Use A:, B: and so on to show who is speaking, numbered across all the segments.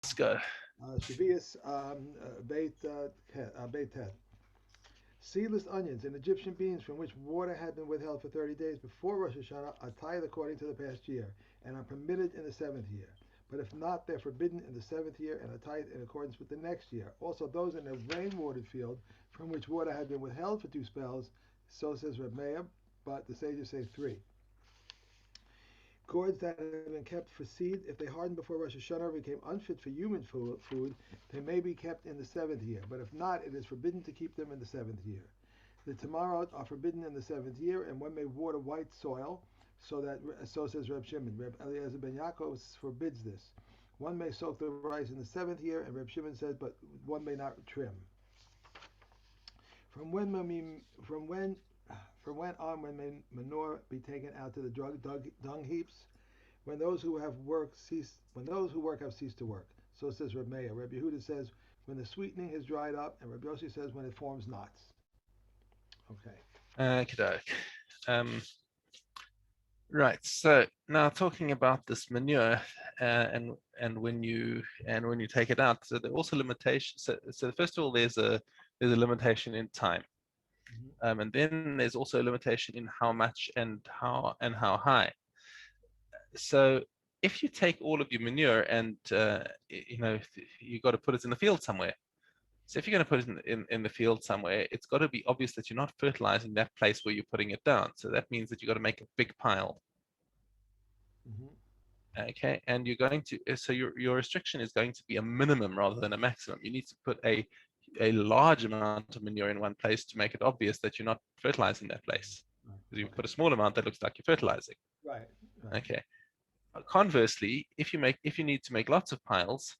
A: Let's go.
B: Sheviis Beit Tet. Seedless onions and Egyptian beans from which water had been withheld for 30 days before Rosh Hashanah are tithed according to the past year and are permitted in the seventh year. But if not, they're forbidden in the seventh year and are tithed in accordance with the next year. Also, those in a rain-watered field from which water had been withheld for two spells, so says Reb Meir, but the sages say three. Gourds that have been kept for seed, if they hardened before Rosh Hashanah or became unfit for human food, they may be kept in the seventh year. But if not, it is forbidden to keep them in the seventh year. The tamarot are forbidden in the seventh year, and one may water white soil, so says Reb Shimon. Reb Eliezer ben Yaakov forbids this. One may soak the rice in the seventh year, and Reb Shimon says, but one may not trim. From when from when from when on when may manure be taken out to the dung heaps? When those who work have ceased to work. So says Reb Meir. Reb Yehuda says when the sweetening has dried up, and Reb Yossi says when it forms knots. Okay.
A: Okay. Um, right. So now talking about this manure, and when you take it out, so there are also limitations. So first of all, there's a limitation in time,
B: Mm-hmm.
A: and then there's also a limitation in how much and how high. So if you take all of your manure and you got to put it in the field somewhere. So if you're going to put it in the field somewhere, it's got to be obvious that you're not fertilizing that place where you're putting it down. So that means that you've got to make a big pile.
B: Mm-hmm.
A: Okay, and you're going to so your restriction is going to be a minimum rather than a maximum. You need to put a large amount of manure in one place to make it obvious that you're not fertilizing that place.
B: Right.
A: Because if you put a
B: Okay.
A: small amount, that looks like you're fertilizing.
B: Right. Right.
A: Okay. Conversely, if you need to make lots of piles,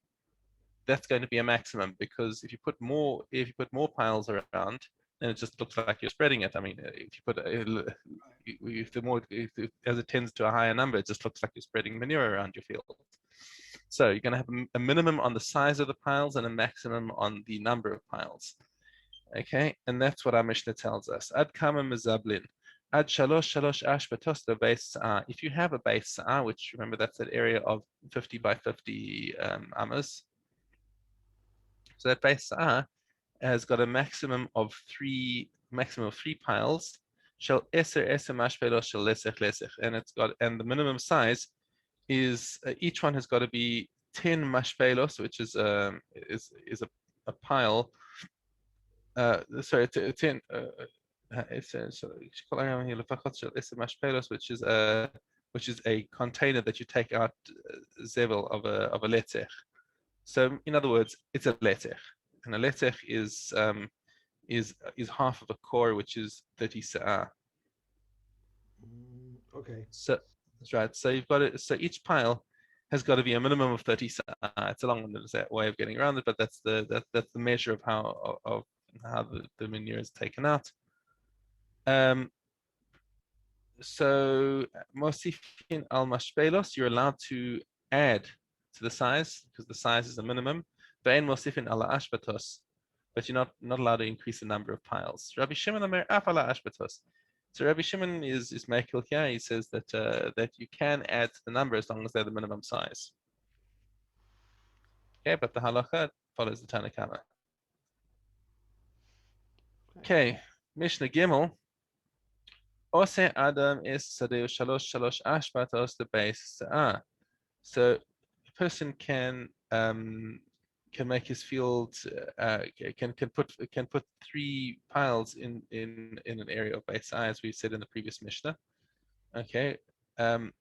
A: that's going to be a maximum, because if you put more piles around, then it just looks like you're spreading it. I mean, if you put if the more if, as it tends to a higher number, it just looks like you're spreading manure around your field. So you're going to have a minimum on the size of the piles and a maximum on the number of piles. Okay, and that's what our Mishnah tells us. Ad kama mezablin. Ad shalosh ash betos the base. If you have a base, which remember that's that area of 50 by 50 amas. So that base has got a maximum of three piles. Shall eser mashpelos shall lesech lesech, and the minimum size is each one has got to be 10 mashpelos, which is a pile. Sorry, 10. It's which is a container that you take out zevel of a letech. So in other words, it's a letech, and a letech is half of a core, which is 30 sa'ah.
B: Okay.
A: So that's right. So you've got it. So each pile has got to be a minimum of 30 sa'ah. It's a long way of getting around it, but that's the measure of how the manure is taken out. Um, so Mosifin al mashpelos, you're allowed to add to the size because the size is the minimum. Ve'en mosifin ala ashbatos, but you're not allowed to increase the number of piles. Rabbi Shimon Omer af ala ashbatos. So Rabbi Shimon is makil here. He says that you can add to the number as long as they're the minimum size. Okay, but the halacha follows the Tanakama.
B: Okay.
A: Okay, Mishnah Gimel. Ose Adam is sadeu shalosh ashbatos the base. So a person can make his field can put three piles in an area of base as we said in the previous Mishnah. Okay, um,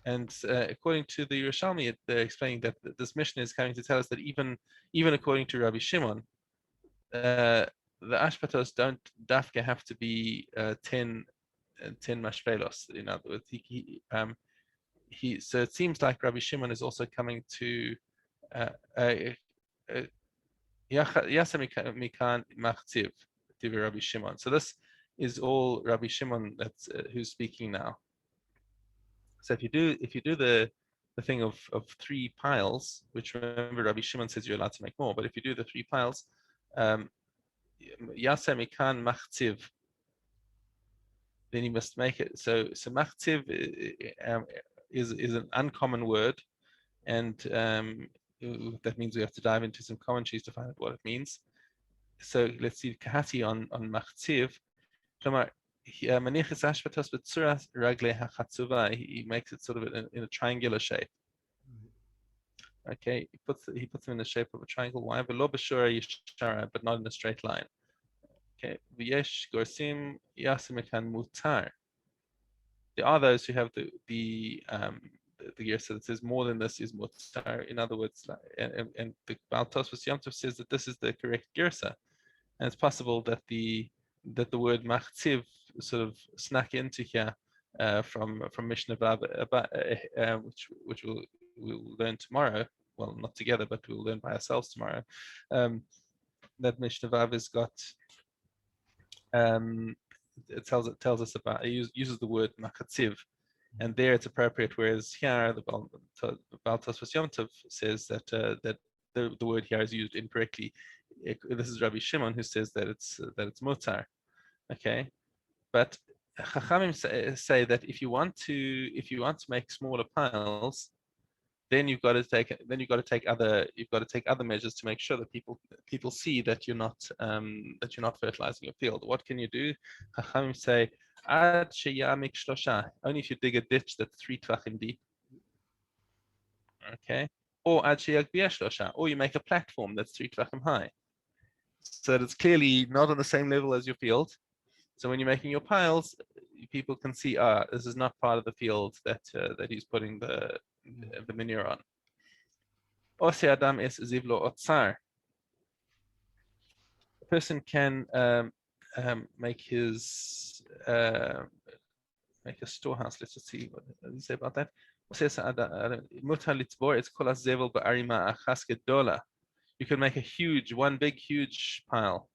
A: and according to the Yerushalmi, they're explaining that this Mishnah is coming to tell us that even according to Rabbi Shimon, the ashpatos don't dafka have to be 10 mashpelos. In other words, so it seems like Rabbi Shimon is also coming to uh, uh, Mikan Machtiv, Rabbi Shimon. So this is all Rabbi Shimon that's who's speaking now. So if you do the thing of three piles, which remember Rabbi Shimon says you're allowed to make more, but if you do the three piles, um, Mikan Machtiv, then you must make it. So Machtiv is an uncommon word, and that means we have to dive into some commentaries to find out what it means. So let's see Kahati on Machziv. He makes it sort of in a triangular shape. Okay, he puts them in the shape of a triangle. Why? But not in a straight line. Okay, v'yesh gorsim yasimekan mutar. There are those who have the girsa that says more than this is mutar. In other words, and the Baal Tosfos Yom Tov says that this is the correct girsa, and it's possible that the word machziv sort of snuck into here from Mishna Vav, which we'll learn tomorrow. Well, not together, but we'll learn by ourselves tomorrow. That Mishna Vav has got. It tells us about. It uses the word machatziv, and there it's appropriate. Whereas here the Baal Tosfos Yom Tov says that the word here is used incorrectly. This is Rabbi Shimon who says that it's mutar. Okay, but Chachamim say that if you want to make smaller piles, then you've got to take other measures to make sure that people see that you're not fertilizing your field. What can you do? Chachamim say ad sheyamik shlosha, only if you dig a ditch that's 3 tvachim deep. Okay, or ad sheyagbiyah shlosha, or you make a platform that's 3 tvachim high, so that it's clearly not on the same level as your field. So when you're making your piles, people can see, this is not part of the field that he's putting the manure on. Ose Adam es zivlo otsar. A person can make a storehouse. Let's just see what does he say about that. You can make one big huge pile.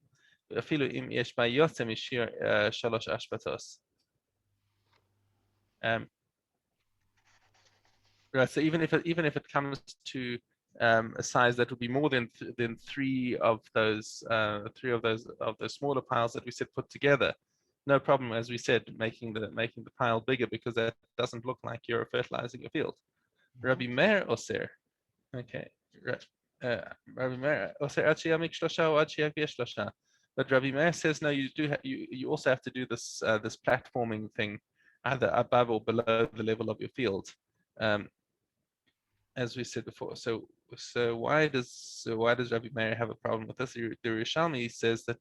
A: Right. So even if it comes to a size that would be more than three of those smaller piles that we said put together, no problem. As we said, making the pile bigger, because that doesn't look like you're fertilizing a field. Rabbi Meir Oser. Okay. Rabbi Meir Oser ad sheyamik shlosha or ad sheyagbiyah shlosha. But Rabbi Meir says no. You also have to do this platforming thing, either above or below the level of your field. As we said before. So why does Rabbi Meir have a problem with this? The Rishalmi says that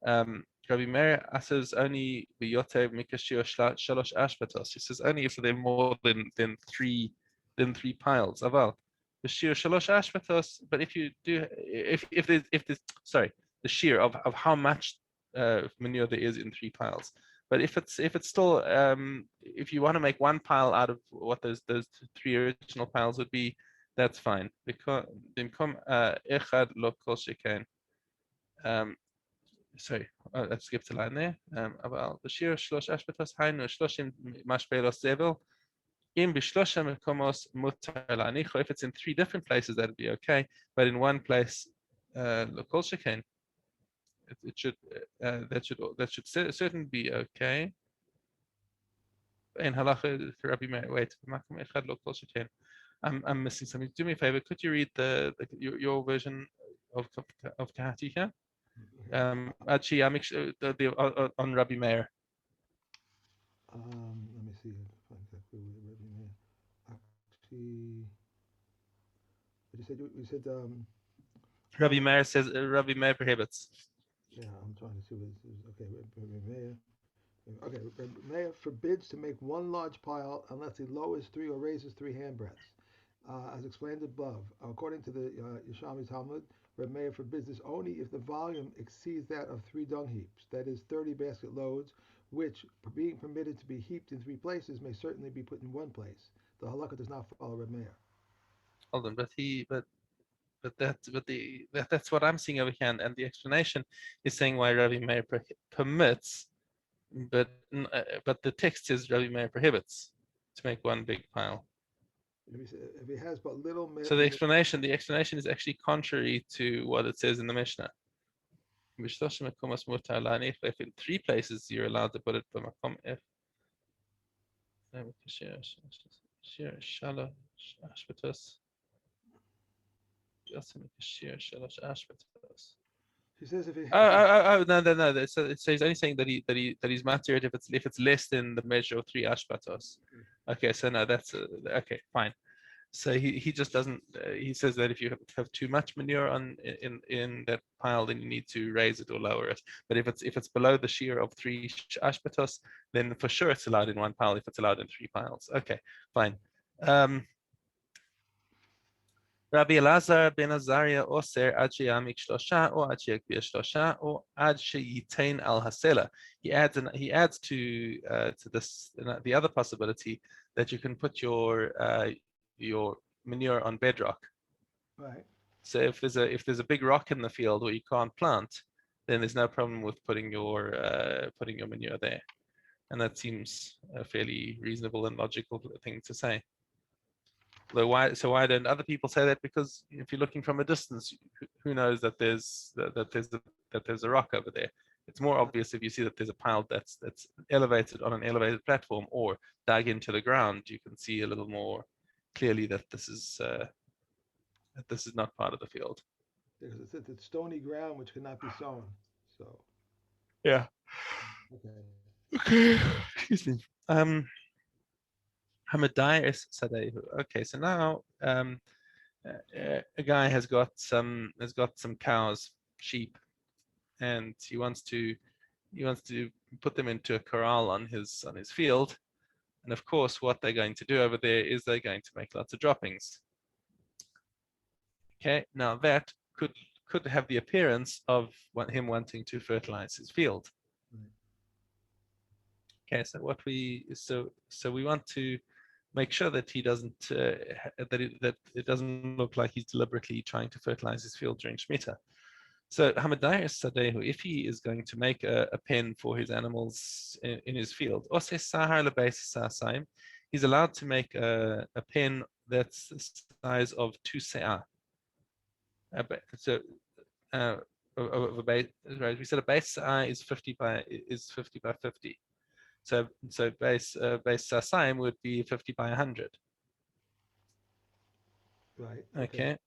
A: Rabbi Meir says only biyotev mikashir shalosh ashpatos. He says only if they're more than three piles. Aval b'shir shalosh ashpatos. But if you do, if there's the shear of how much manure there is in 3 piles. But if it's still if you want to make one pile out of what those 3 original piles would be, that's fine. Because echad lo kol sheken. Sorry, let's skip the line there. About the shir shlosh ashbetos hainu shloshim mashpelos zevel. Im b'shlosha mekomos mutar la'anicho. If it's in 3 different places, that'd be okay. But in one place, lo kol sheken. That should certainly be okay. In halacha, Rabbi Meir, wait, I'm missing something. Do me a favor. Could you read your version of Kahati here? Actually, on Rabbi Meir.
B: Let me see if I exactly what Rabbi Meir. Actually, you said
A: Rabbi Meir says Rabbi Meir prohibits.
B: Yeah, I'm trying to see what this is. Okay, Rabbi Meir. Okay, Rabbi Meir forbids to make one large pile unless he lowers 3 or raises 3 handbreadths, as explained above. According to the Yerushalmi Talmud, Rabbi Meir forbids this only if the volume exceeds that of 3 dung heaps, that is 30 basket loads, which, being permitted to be heaped in 3 places, may certainly be put in one place. The halakha does not follow Rabbi Meir.
A: Hold on, that's what I'm seeing over here, and the explanation is saying why Rabbi Meir permits, but the text says Rabbi Meir prohibits to make one big pile.
B: If he has but little.
A: So the explanation is actually contrary to what it says in the Mishnah. If in 3 places you're allowed to put it for makom if.
B: She says
A: Oh,
B: if he
A: no. It says only saying that he's matir if it's less than the measure of 3 ashbatos. Okay, so no, that's okay, fine. So he just doesn't. He says that if you have too much manure in that pile, then you need to raise it or lower it. But if it's below the shear of 3 ashbatos, then for sure it's allowed in one pile. If it's allowed in 3 piles, okay, fine. Rabbi Elazar ben Azariah oser ad sheyamik shlosha or ad sheyakbir shlosha or ad sheyitain al hasela. He adds to this the other possibility that you can put your manure on bedrock.
B: right.
A: So if there's a big rock in the field where you can't plant, then there's no problem with putting your manure there, and that seems a fairly reasonable and logical thing to say. Though why don't other people say that? Because if you're looking from a distance, who knows that there's a rock over there. It's more obvious if you see that there's a pile that's elevated on an elevated platform or dug into the ground. You can see a little more clearly that this is not part of the field.
B: Because it's stony ground which cannot be sown. So
A: Yeah.
B: okay.
A: Okay. Excuse me. Hamadai Sadehu. Okay, so now a guy has got some cows, sheep, and he wants to put them into a corral on his field. And of course, what they're going to do over there is they're going to make lots of droppings. Okay, now that could have the appearance of him wanting to fertilize his field. Okay, so we want to make sure that he doesn't that it doesn't look like he's deliberately trying to fertilize his field during Shemitah. So Hamadayas Sadehu, if he is going to make a pen for his animals in his field, he's allowed to make a pen that's the size of 2 se'ah. So of a base, right? We said a base se'ah is 50 by 50. So base sasayim would be 50 by 100.
B: Right.
A: Okay.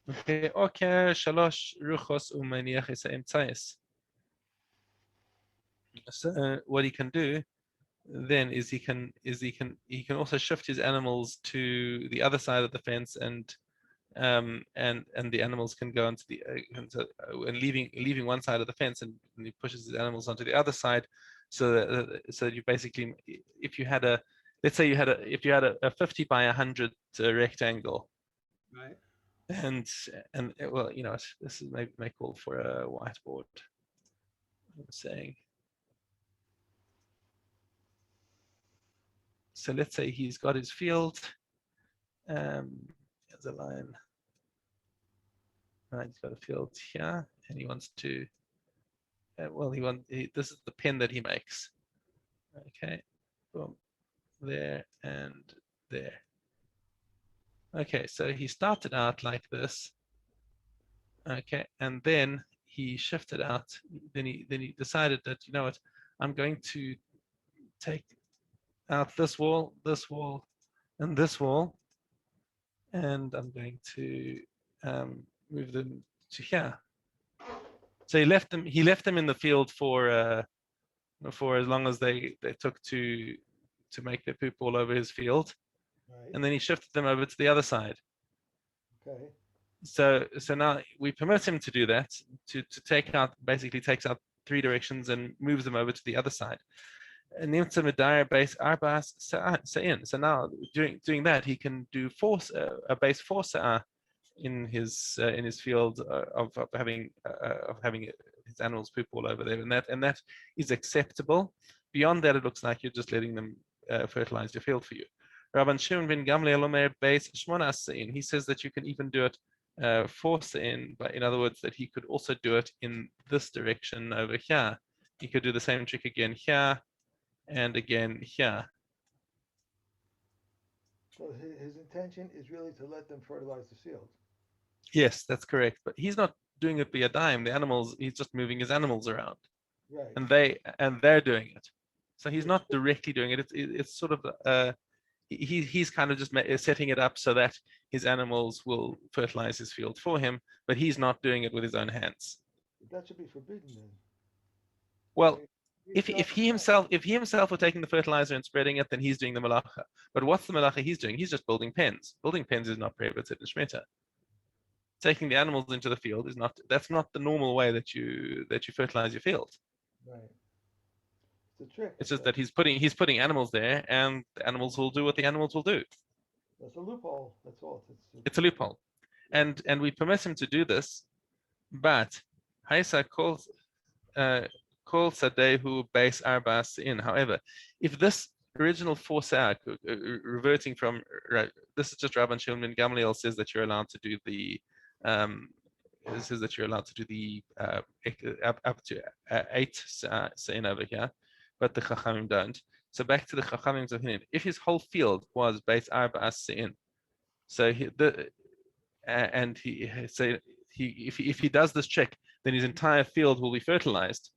A: Okay. Shalosh ruchos umaniach is. So what he can do then is he can also shift his animals to the other side of the fence, and the animals can go onto the and leaving one side of the fence, and he pushes his animals onto the other side, so that you basically, if you had a let's say you had a 50 by 100 rectangle,
B: Right.
A: and well, this is may call for a whiteboard. I'm saying. So let's say he's got his field. Here's a line. Right, he's got a field here, and he wants to. This is the pen that he makes. Okay, boom, there and there. Okay, so he started out like this. Okay, and then he shifted out. Then he decided that, you know what, I'm going to take out this wall, and this wall, and I'm going to move them to here. So he left them in the field for as long as they took to make their poop all over his field,
B: Right.
A: and then he shifted them over to the other side.
B: Okay.
A: So now we permit him to do that, to basically takes out 3 directions and moves them over to the other side. So now doing that, he can do a base 4 se'ah in his field of having his animals poop all over there, and that is acceptable. Beyond that, it looks like you're just letting them fertilize your field for you. Rabban Shimon ben Gamliel Omer base 8 se'in. He says that you can even do it 4 se'in, but in other words, that he could also do it in this direction over here. He could do the same trick again here and again here.
B: So his intention is really to let them fertilize the field.
A: Yes, that's correct. But he's not doing it via dime. The animals, he's just moving his animals around,
B: Right.
A: and they're doing it. So he's not directly doing it. It's sort of he's kind of just setting it up so that his animals will fertilize his field for him, but he's not doing it with his own hands.
B: That should be forbidden then. I
A: Well,
B: mean, he's
A: if he himself were taking the fertilizer and spreading it, then he's doing the malacha. But what's the malacha he's doing? He's just building pens. Building pens is not prohibited in Shemitah. Taking the animals into the field is not. That's not the normal way that you fertilize your field.
B: right. It's a trick.
A: It's just that he's putting animals there, and the animals will do what the animals will do.
B: That's a loophole. That's all.
A: It's a loophole,
B: Yeah.
A: and we permit him to do this, but Haisa calls call Sadehu base Arbas in. However, if this original four sack, reverting from this is just Rabban Shimon Gamliel says that you're allowed to do the says that you're allowed to do the up to eight sein over here, but the Chachamim don't. So back to the Chachamim's opinion, if his whole field was base Arbas sein, so and he so if he does this trick, then his entire field will be fertilized.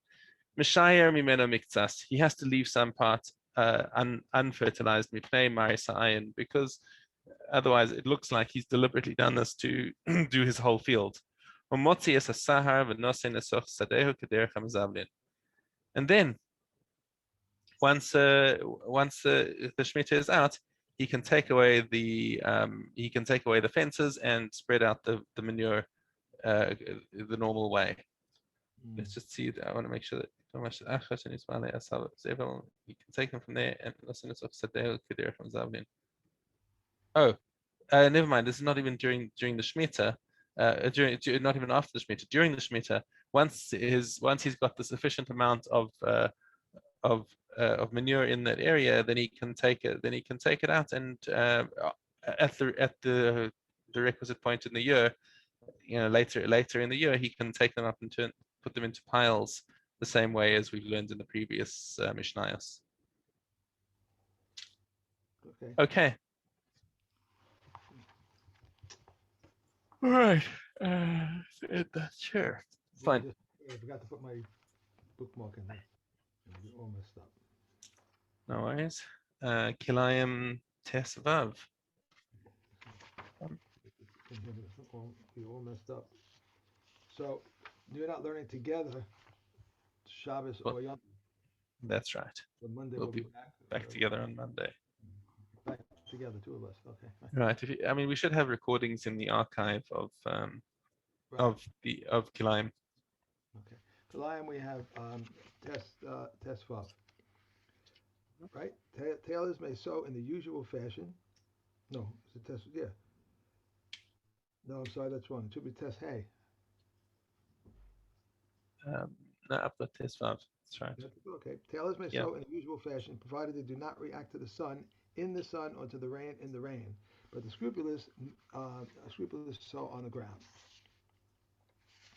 A: Mishayer mimeno miktsas. He has to leave some part unfertilized mipnei marisayin, because otherwise it looks like he's deliberately done this to do his whole field. And then once the Shemitah is out, he can take away the fences and spread out the manure the normal way. Let's just see. I want to make sure that you can take them from there and oh, never mind. This is not even during the Shemitah. Not even after the Shemitah. During the Shemitah, once he's got the sufficient amount of manure in that area, then he can take it. Then he can take it out, and at the requisite point in the year, later in the year, he can take them up and put them into piles the same way as we've learned in the previous Mishnayos.
B: Okay.
A: Okay. All right. Sure. Fine.
B: I forgot to put my bookmark in there. You're all messed up.
A: No worries. Kilayim Tesvav.
B: You're all messed up. So you're not learning together Shabbos or Yom.
A: That's right.
B: On Monday
A: We'll
B: we'll
A: be back together on Monday.
B: Back together, two of us. Okay.
A: Right. We should have recordings in the archive of
B: Right.
A: Kilayim.
B: Okay. For Lion we have test vav. Right? Tailors may sew in the usual fashion. No, it's a test. Yeah. No, I'm sorry, that's wrong. It should be test hay.
A: No, I've got Tesvav. That's right.
B: Okay. Tailors may
A: Yeah.
B: sew in the usual fashion, provided they do not react to the sun in the sun or to the rain in the rain. But the scrupulous sew on the ground.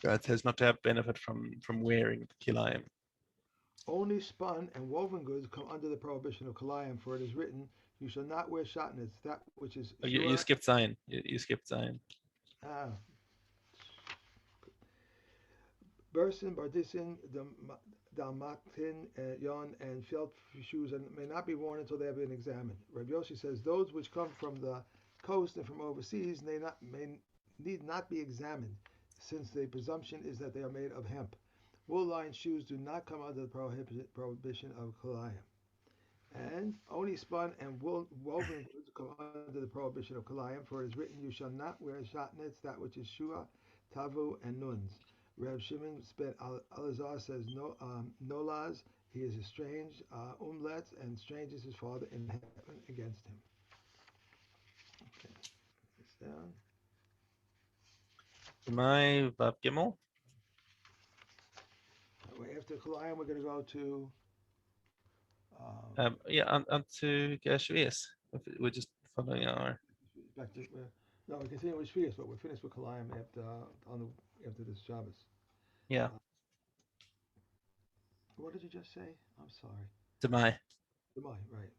A: It says not to have benefit from wearing the Kilayim.
B: Only spun and woven goods come under the prohibition of Kalayim, for it is written, "You shall not wear shotnets, that which is
A: Oh,
B: sure."
A: you skipped Zion. You skipped Zion.
B: Bursin, Bardisin, Dalmatin, Yon, and felt shoes and may not be worn until they have been examined. Rabbi Yossi says those which come from the coast and from overseas need not be examined, since the presumption is that they are made of hemp. Wool-lined shoes do not come under the prohibition of Kalayim. And only spun and woven goods come under the prohibition of Kalayim, for it is written, "You shall not wear shotnets, that which is shua, tavu, and nuns." Reb Shimon ben Elazar says, "Nolaz, he is estranged, umlets, and strange is his father in heaven against him." Okay, this down.
A: My Vav Gimel.
B: After Kalayim, we're going to go to.
A: On to Sheviis. We're just following our.
B: Back to no, we continue with Sheviis, but we're finished with Kalayim after this Shabbos.
A: Yeah.
B: What did you just say? I'm sorry.
A: Demai.
B: Demai, right.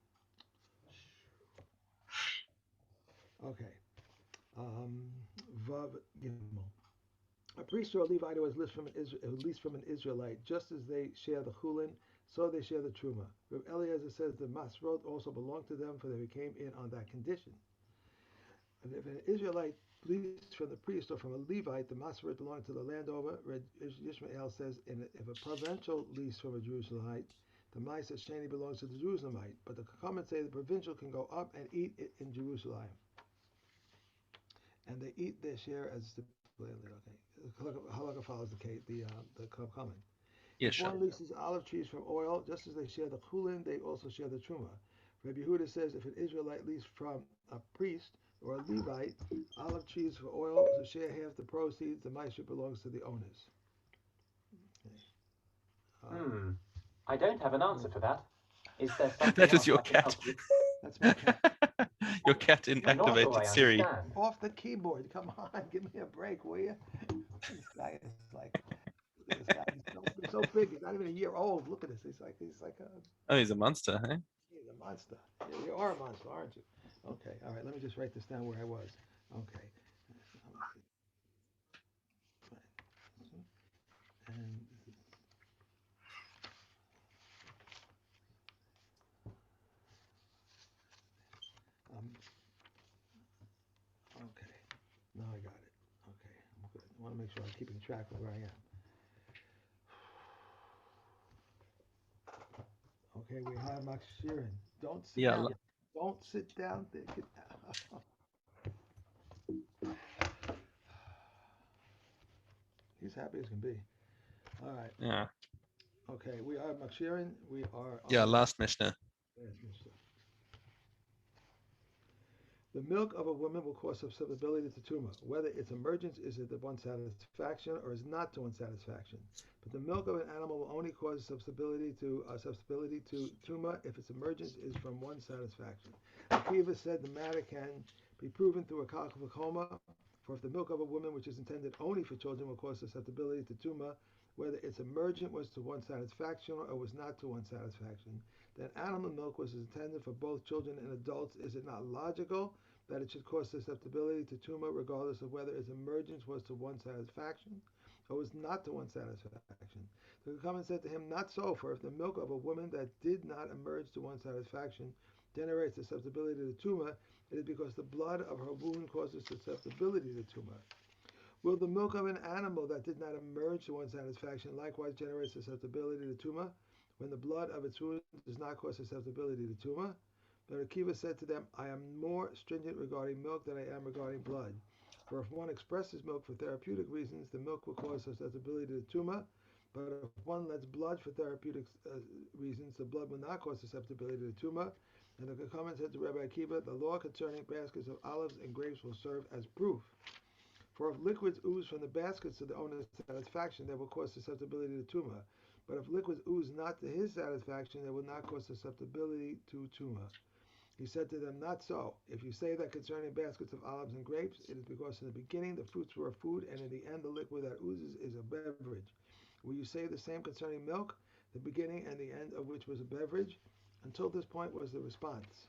B: Okay. Vav Gimel. A priest or a Levite who is leased from an Israelite, just as they share the chulin, So they share the truma. Reb Eliezer says the masrot also belong to them, for they came in on that condition. And if an Israelite leased from the priest or from a Levite, the masrot belonged to the landowner. Reb Yishmael says if a provincial lease from a Jerusalemite, the Maisa Sheni belongs to the Jerusalemite. But the comments say the provincial can go up and eat it in Jerusalem, and they eat their share as stipulated. Okay, halakha follows the comment.
A: Yeah,
B: If
A: sure.
B: one leases olive trees from oil, just as they share the chulin, they also share the truma. Rabbi Yehuda says if an Israelite leases from a priest or a Levite olive trees for oil to share half the proceeds, the maaseh belongs to the owners. Okay.
C: Hmm. I don't have an answer for that. Is there something
A: That is
C: else
A: your
C: I can
A: cat.
C: help with?
B: That's my cat.
A: Your cat
C: Not sure
A: inactivated
C: I
A: Siri.
C: understand.
B: Off the keyboard. Come on, give me a break, will you? This guy is like, look at this guy. He's so big. He's not even a year old. Look at this. He's like a
A: Oh, he's a monster, huh?
B: He's a monster. Yeah, you are a monster, aren't you? Okay, all right. Let me just write this down where I was. Okay. And um, okay. Now I got it. Okay, I'm good. I want to make sure I'm keeping track of where I am. Okay, we have Max Sheeran. Don't sit
A: Yeah.
B: down. Don't sit down there. Get down. He's happy as can be. All right.
A: Yeah.
B: Okay, we are Max Sheeran. We are
A: Yeah.
B: on.
A: Last Mishnah.
B: Yes, Mr. The milk of a woman will cause susceptibility to tumor. Whether its emergence is to one's satisfaction or is not to one's satisfaction. But the milk of an animal will only cause susceptibility to tumor if its emergence is from one's satisfaction. Akiva said the matter can be proven through a coma, for if the milk of a woman, which is intended only for children, will cause susceptibility to tumor, whether its emergence was to one's satisfaction or was not to one's satisfaction, then animal milk was intended for both children and adults. Is it not logical that it should cause susceptibility to tumor regardless of whether its emergence was to one's satisfaction or was not to one's satisfaction? The comment said to him, not so, for if the milk of a woman that did not emerge to one's satisfaction generates susceptibility to tumor, it is because the blood of her wound causes susceptibility to tumor. Will the milk of an animal that did not emerge to one's satisfaction likewise generate susceptibility to tumor, when the blood of its wound does not cause susceptibility to tumor? But Akiva said to them, I am more stringent regarding milk than I am regarding blood. For if one expresses milk for therapeutic reasons, the milk will cause susceptibility to tumor. But if one lets blood for therapeutic reasons, the blood will not cause susceptibility to tumor. And the comment said to Rabbi Akiva, the law concerning baskets of olives and grapes will serve as proof. For if liquids ooze from the baskets to the owner's satisfaction, they will cause susceptibility to tumor. But if liquids ooze not to his satisfaction, they will not cause susceptibility to tumor. He said to them, not so. If you say that concerning baskets of olives and grapes, it is because in the beginning the fruits were a food, and in the end the liquid that oozes is a beverage. Will you say the same concerning milk, the beginning and the end of which was a beverage? Until this point was the response.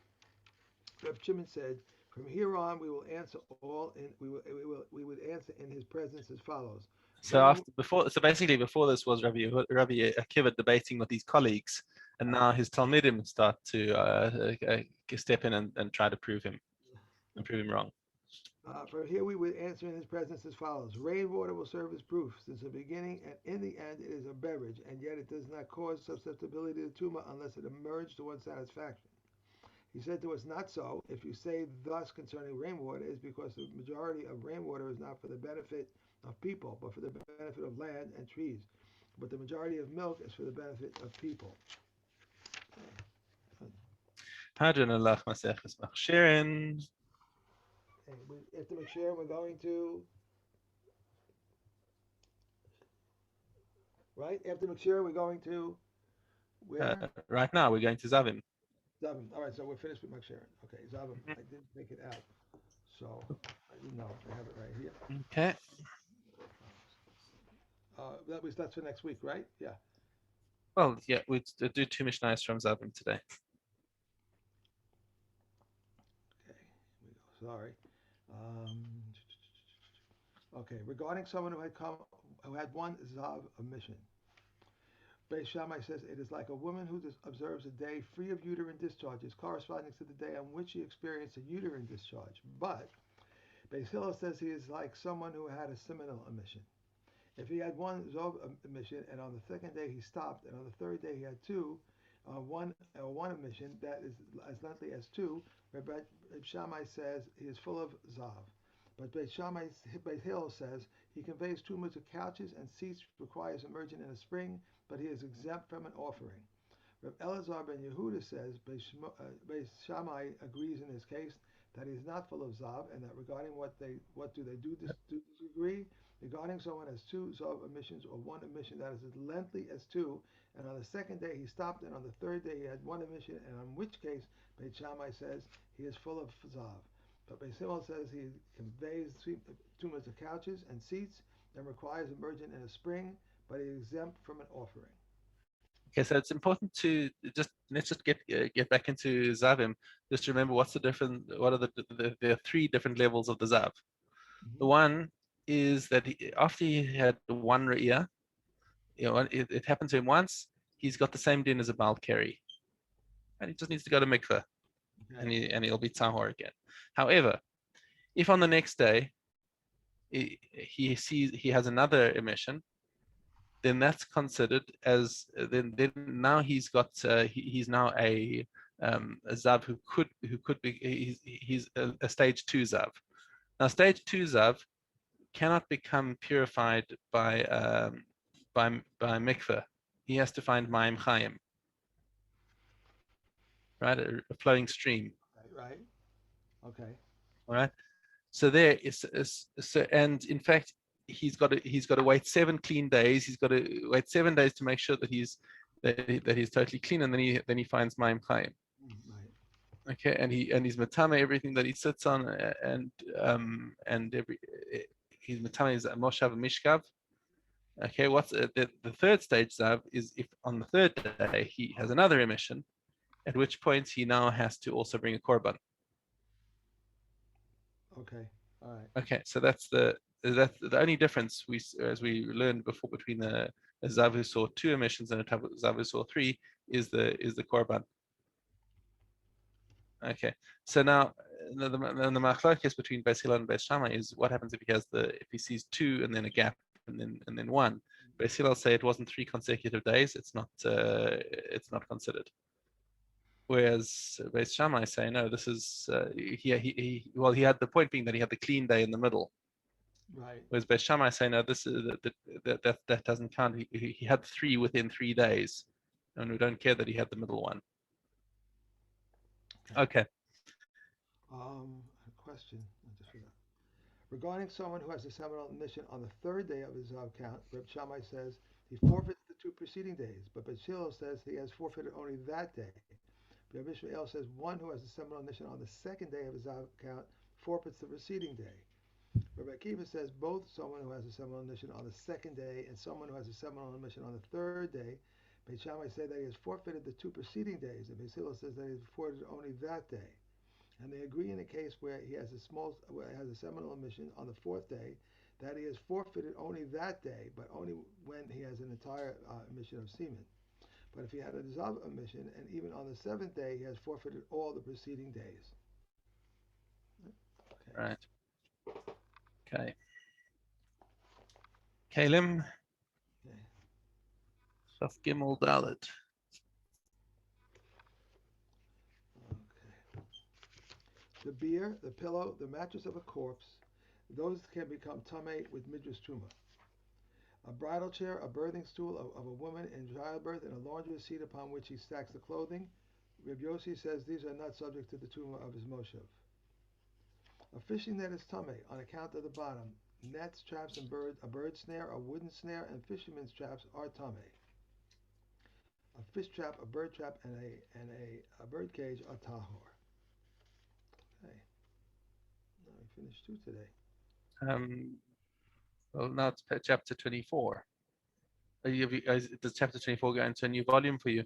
B: Reb Shimon said, from here on we will answer all in we would answer in his presence as follows.
A: So basically before this was Rabbi Akiva debating with his colleagues, and now his Talmidim start to step in and try to prove him wrong.
B: From here we would answer in his presence as follows. Rainwater will serve as proof, since in the beginning and in the end it is a beverage, and yet it does not cause susceptibility to tumor unless it emerged to one's satisfaction. He said to us, not so. If you say thus concerning rainwater, it is because the majority of rainwater is not for the benefit of people, but for the benefit of land and trees. But the majority of milk is for the benefit of people.
A: Hadron Allah Maseches Machshirin.
B: After McSharon, we're going to, right? After McSharon, we're going to, where?
A: Right now we're going to Zavim.
B: Zavim. All right, so we're finished with McSharon. Okay, Zavim. I didn't take it out. So, I didn't know. I have it right here.
A: Okay.
B: That's for next week, right? Yeah.
A: Well, yeah, we do 2 Mishnahs from Zavim today.
B: Okay, here we go. Sorry. Um, okay, regarding someone who had one Zav of mission. Beis Shammai says it is like a woman who observes a day free of uterine discharges corresponding to the day on which she experienced a uterine discharge. But Beis Hillel says he is like someone who had a seminal emission. If he had one Zov emission and on the second day he stopped, and on the third day he had two, one emission that is as lengthy as two, Reb Shammai says he is full of Zav. But Beis Hillel says he conveys tumas to couches and seats, requires immersion in a spring, but he is exempt from an offering. Reb Elazar ben Yehuda says Beis Shammai agrees in his case that he is not full of zav, and that regarding what do they do disagree. Regarding someone has two zav emissions or one emission that is as lengthy as two, and on the second day he stopped, and on the third day he had one emission, and in which case Beis Shammai says he is full of zav. But Beis Hillel says he conveys tumas to couches and seats and requires immersion in a spring, but he is exempt from an offering.
A: Okay, so it's important to let's just get back into Zavim. Just to remember what's the different. What are there are three different levels of the Zav. The one is that after he had one Ra'iyah, it happened to him once. He's got the same din as a Baal Keri, and he just needs to go to mikveh,
B: Okay.
A: and he'll be tahor again. However, if on the next day he sees he has another emission, then that's considered as then now he's got he's now a zav who could be he's a stage 2 zav. Now stage 2 zav cannot become purified by mikveh. He has to find ma'im chayim, right, a flowing stream.
B: Right. Okay.
A: All right. So there is so, and in fact he's got to wait 7 clean days. He's got to wait 7 days to make sure that he's totally clean, and then he finds ma'im chayim.
B: Right.
A: Okay, and he's matame everything that he sits on, and he's matame is moshav mishkav. Okay, what's the third stage zav is if on the third day he has another emission, at which point he now has to also bring a korban.
B: Okay. All right.
A: Okay, so that's the only difference as we learned before between a zav who saw 2 emissions and a zav who saw 3 is the korban. Okay, so now the machlokes between Beis Hillel and Beis Shammai is what happens if he sees 2 and then a gap and then 1. Beis Hillel say it wasn't 3 consecutive days. It's not considered. Whereas Beis Shammai say no. This is he had the point being that he had the clean day in the middle.
B: Right.
A: Whereas Beis Shammai say no. This is that doesn't count. He had 3 within 3 days, and we don't care that he had the middle one. Okay.
B: A question. I just forgot. Regarding someone who has a seminal emission on the third day of his Zav count, Reb Shammai says he forfeits the 2 preceding days, but Beis Hillel says he has forfeited only that day. Reb Ishmael says one who has a seminal emission on the second day of his Zav count forfeits the preceding day. Rabbi Akiva says both someone who has a seminal emission on the second day and someone who has a seminal emission on the third day, Beis Shammai say that he has forfeited the 2 preceding days, and Beis Hillel says that he has forfeited only that day. And they agree in a case where he has a seminal emission on the 4th day that he has forfeited only that day, but only when he has an entire emission of semen. But if he had a zav emission, and even on the 7th day, he has forfeited all the preceding days.
A: Okay. Right. Okay. Kalim.
B: Okay.
A: Chaf Gimel Dalet.
B: Okay. The beer, the pillow, the mattress of a corpse, those can become tamei with midrash truma. A bridal chair, a birthing stool of a woman in childbirth, and a laundry seat upon which he stacks the clothing. Reb Yossi says these are not subject to the truma of his moshev. A fishing net is tamei on account of the bottom. Nets, traps, and a bird snare, a wooden snare, and fishermen's traps are tamei. A fish trap, a bird trap, and a bird cage are tahor. Okay. Now we finished 2 today.
A: Well, now it's chapter 24. Does chapter 24 go into a new volume for you?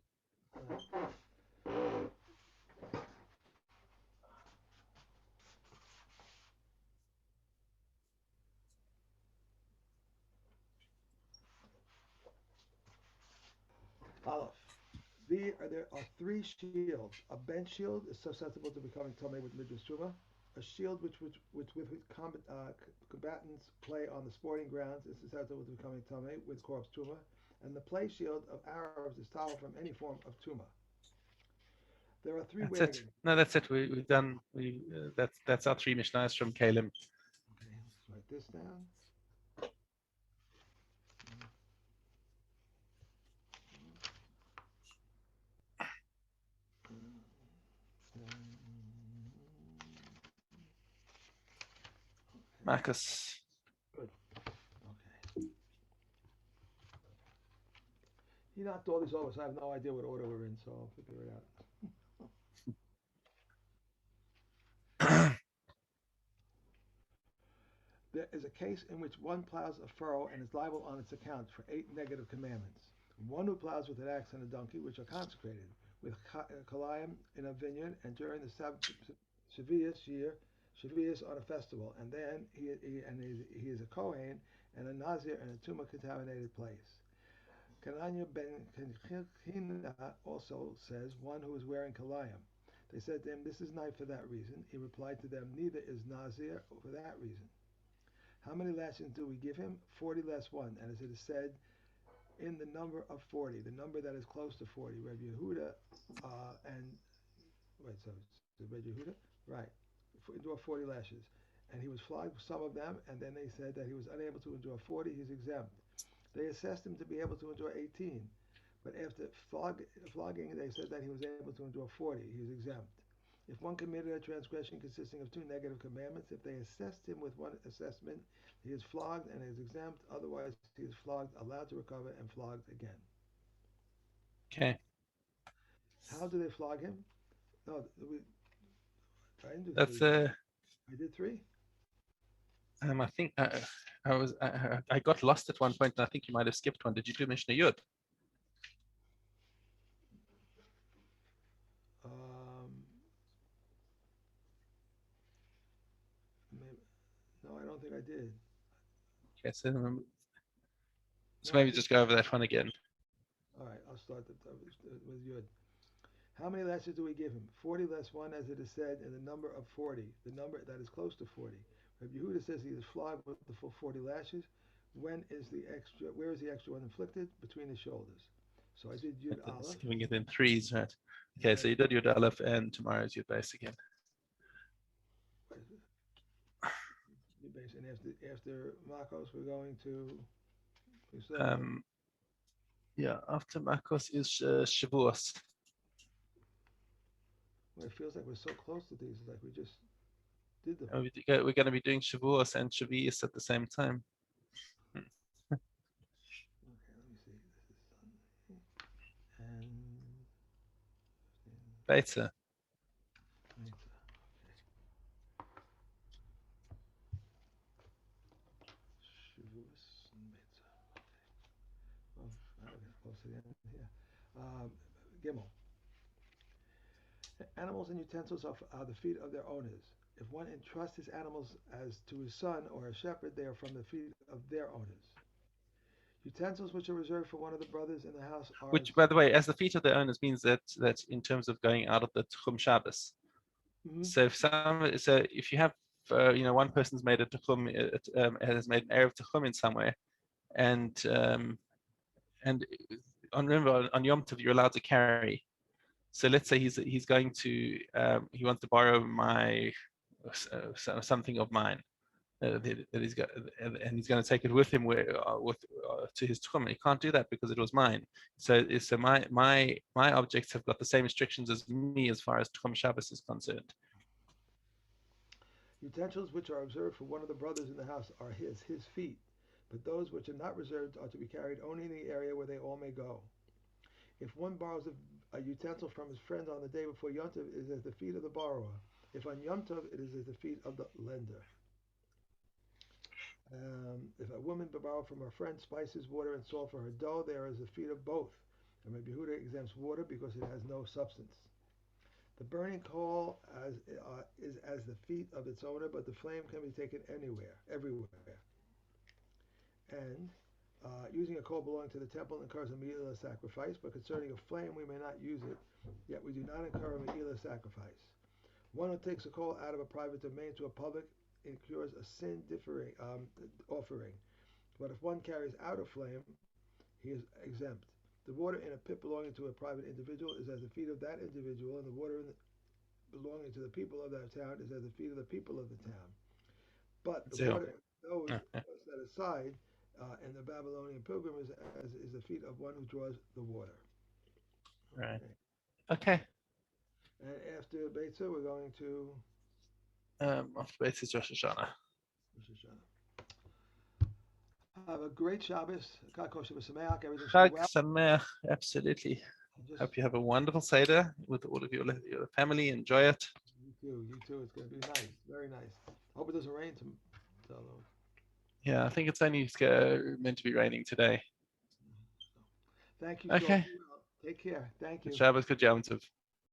B: there are three shields. A bench shield is susceptible to becoming tummy with midrash truma. A shield with combatants play on the sporting grounds is susceptible to becoming tummy with corpse truma. And the play shield of Arabs is towel from any form of tuma. There are three
A: That's it.
B: wagons.
A: No, that's it. We've done. That's our three Mishnahs from Kalim.
B: Okay, let's write this down.
A: Marcus.
B: Good. Okay. He knocked all these over, so I have no idea what order we're in, so I'll figure it out. There is a case in which one plows a furrow and is liable on its account for 8 negative commandments. One who plows with an axe and a donkey, which are consecrated, with kalayim in a vineyard, and during the Sheviis year, Sheviis on a festival, and then he is a Kohen and a Nazir in a tumah contaminated place. Kananya ben Kenchina also says one who is wearing kalayim. They said to him, "This is not for that reason." He replied to them, "Neither is Nazir for that reason." How many lashes do we give him? 40 less one. And as it is said, in the number of 40, the number that is close to 40. Rabbi Yehuda and wait, so Rabbi Yehuda, right? Endure 40 lashes, and he was flogged some of them, and then they said that he was unable to endure 40. He's exempt. They assessed him to be able to endure 18, but after flogging, they said that he was able to endure 40. He was exempt. If one committed a transgression consisting of 2 negative commandments, if they assessed him with one assessment, he is flogged and is exempt. Otherwise, he is flogged, allowed to recover, and flogged again.
A: Okay.
B: How do they flog him? No, I didn't do
A: That's
B: three. I did three.
A: I think I got lost at one point, and I think you might have skipped one. Did you do Mishnah Yud?
B: Maybe, no, I don't think I did.
A: Okay, so
B: No,
A: maybe just go over that one again.
B: All right, I'll start with Yud. How many lashes do we give him? 40 less one, as it is said, in the number of 40, the number that is close to 40. Rabbi Yehuda says he is flogged with the full 40 lashes. Where is the extra one inflicted? Between the shoulders. So I did Yud Aleph.
A: Giving it in threes, right? Okay,
B: right.
A: so you did Yud Aleph, and tomorrow's Yud Base again.
B: Yud Base, and after Makos, we're going to.
A: Yeah, after Makos is Shavuos.
B: Well, it feels like we're so close to these, like we just did them.
A: We're going to be doing Shavuos and Sheviis at the same time.
B: Okay, let me see. This is Sunday. And
A: Beta.
B: Beta. Shavuos and Beta. Okay. Oh, we're getting close to the end here. Gimel. Animals and utensils are the feet of their owners. If one entrusts his animals as to his son or a shepherd, they are from the feet of their owners. Utensils which are reserved for one of the brothers in the house are.
A: Which, by the way, as the feet of their owners means that in terms of going out of the Tchum Shabbos. Mm-hmm. So if you have one person's made a Tchum, has made an Erev Tchum in somewhere, and remember on Yom Tov you're allowed to carry. So let's say he's going to he wants to borrow my something of mine that he's got, and he's going to take it with him to his tchum. He can't do that because it was mine. So my objects have got the same restrictions as me as far as tchum Shabbos is concerned.
B: Utensils which are observed for one of the brothers in the house are his feet, but those which are not reserved are to be carried only in the area where they all may go. If one borrows a utensil from his friend on the day before Yom Tov, it is at the feet of the borrower. If on Yom Tov, it is at the feet of the lender. If a woman borrows from her friend spices, water, and salt for her dough, there is the feet of both. And Rabbi Yehuda exempts water because it has no substance. The burning coal is as the feet of its owner, but the flame can be taken everywhere. And Using a coal belonging to the temple incurs a Meilah sacrifice, but concerning a flame we may not use it, yet we do not incur a Meilah sacrifice. One who takes a coal out of a private domain to a public incurs a sin differing offering. But if one carries out a flame, he is exempt. The water in a pit belonging to a private individual is as the feet of that individual, and the water belonging to the people of that town is as the feet of the people of the town. But the
A: So,
B: water those set aside in the Babylonian pilgrim is the feet of one who draws the water.
A: right.
B: Okay.
A: Okay.
B: And after Beitzah, we're going to
A: After base is Rosh Hashanah.
B: Rosh Hashanah. Have a great Shabbos. Chag Kosher B'Sameach. Everything should
A: Chag
B: be well.
A: Sameach. Absolutely.
B: Just,
A: Hope you have a wonderful Seder with all of your family. Enjoy it.
B: you too. You too. It's going to be nice. Very nice. Hope it doesn't rain tomorrow.
A: Yeah, I think it's only meant to be raining today.
B: Thank you.
A: Okay.
B: So, take care. Thank you.
A: Shabbos, good Yom Tov.